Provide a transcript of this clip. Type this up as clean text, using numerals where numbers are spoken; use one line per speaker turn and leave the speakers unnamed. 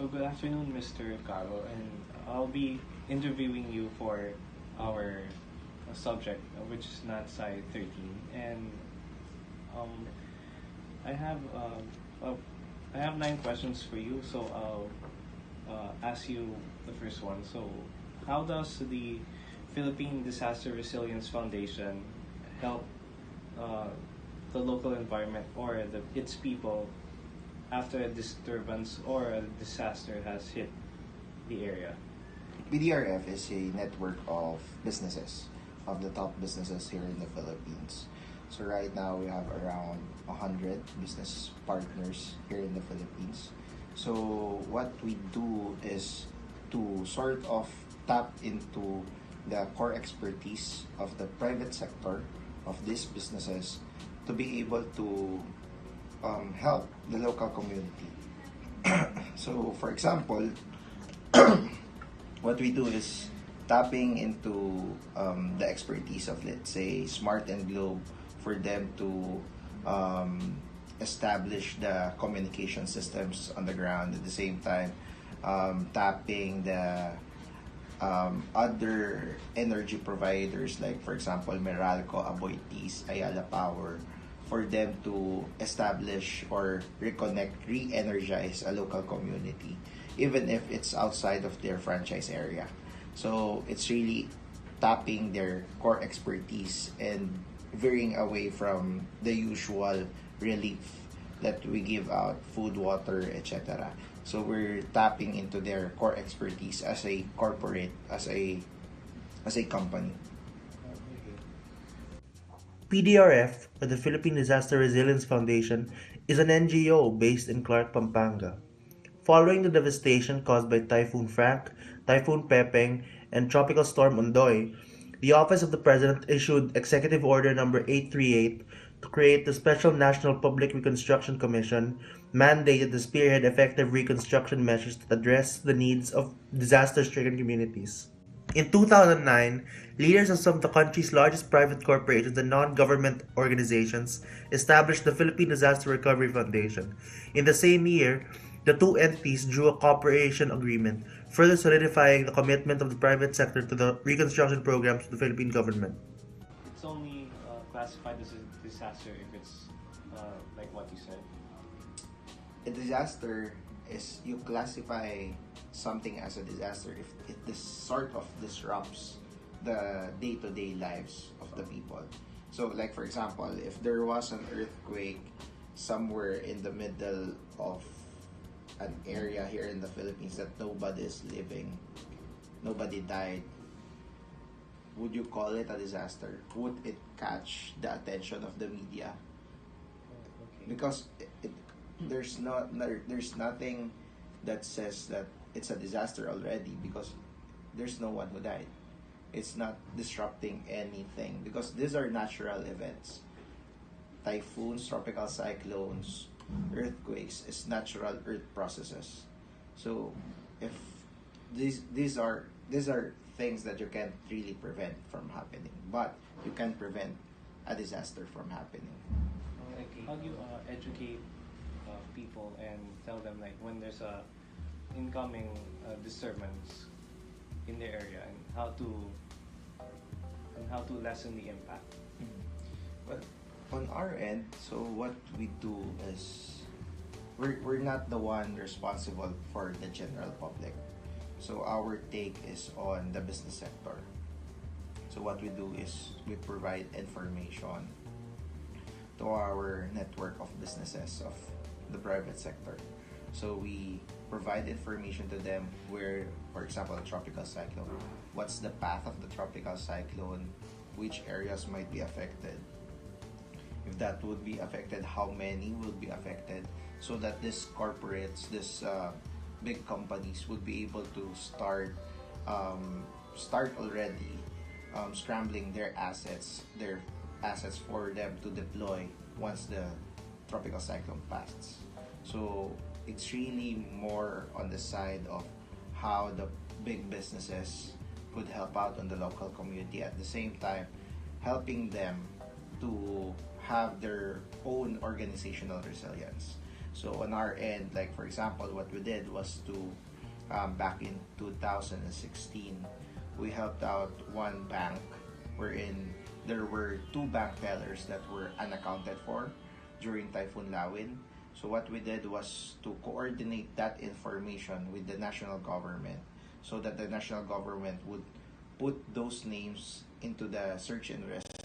So good afternoon, Mr. Caro, and I'll be interviewing you for our subject, which is NATSC13, and um, I have I have 9 questions for you. So I'll ask you the first one. So, how does the Philippine Disaster Resilience Foundation help uh, the local environment or its people after a disturbance or a disaster has hit the area?
BDRF is a network of businesses, of the top businesses here in the Philippines. So right now we have around 100 business partners here in the Philippines. So what we do is to sort of tap into the core expertise of the private sector of these businesses to be able to help the local community. So, for example, what we do is tapping into the expertise of, let's say, Smart and Globe for them to establish the communication systems on the ground. At the same time, tapping the other energy providers like, for example, Meralco, Aboitiz, Ayala Power, for them to establish or reconnect, re-energize a local community, even if it's outside of their franchise area. So it's really tapping their core expertise and veering away from the usual relief that we give out, food, water, etc. So we're tapping into their core expertise as a corporate, as a company.
PDRF, or the Philippine Disaster Resilience Foundation, is an NGO based in Clark, Pampanga. Following the devastation caused by Typhoon Frank, Typhoon Pepeng, and Tropical Storm Ondoy, the Office of the President issued Executive Order Number 838 to create the Special National Public Reconstruction Commission, mandated to spearhead effective reconstruction measures that address the needs of disaster-stricken communities. In 2009, leaders of some of the country's largest private corporations and non-government organizations established the Philippine Disaster Recovery Foundation. In the same year, the two entities drew a cooperation agreement, further solidifying the commitment of the private sector to the reconstruction programs of the Philippine government.
It's only classified as a disaster if it's like what you said.
A disaster is you classify something as a disaster if it sort of disrupts the day-to-day lives of the people. So, like for example, if there was an earthquake somewhere in the middle of an area here in the Philippines that nobody is living, nobody died, would you call it a disaster? Would it catch the attention of the media? Because there's nothing that says that it's a disaster already, because there's no one who died. It's not disrupting anything because these are natural events. Typhoons, tropical cyclones, earthquakes is natural earth processes. So if these are things that you can't really prevent from happening, but you can prevent a disaster from happening.
How do you educate people and tell them like when there's a incoming disturbance in the area and how to lessen the impact?
Well, on our end, so what we do is we're not the one responsible for the general public. So our take is on the business sector. So what we do is we provide information to our network of businesses of the private sector. So we provide information to them where, for example, a tropical cyclone, what's the path of the tropical cyclone, which areas might be affected, if that would be affected, how many will be affected, so that these corporates, these big companies would be able to start already scrambling their assets for them to deploy once the tropical cyclone passes. So it's really more on the side of how the big businesses could help out on the local community, at the same time helping them to have their own organizational resilience. So on our end, like for example, what we did was to back in 2016, we helped out one bank wherein there were two bank tellers that were unaccounted for during Typhoon Lawin. So what we did was to coordinate that information with the national government so that the national government would put those names into the search and rescue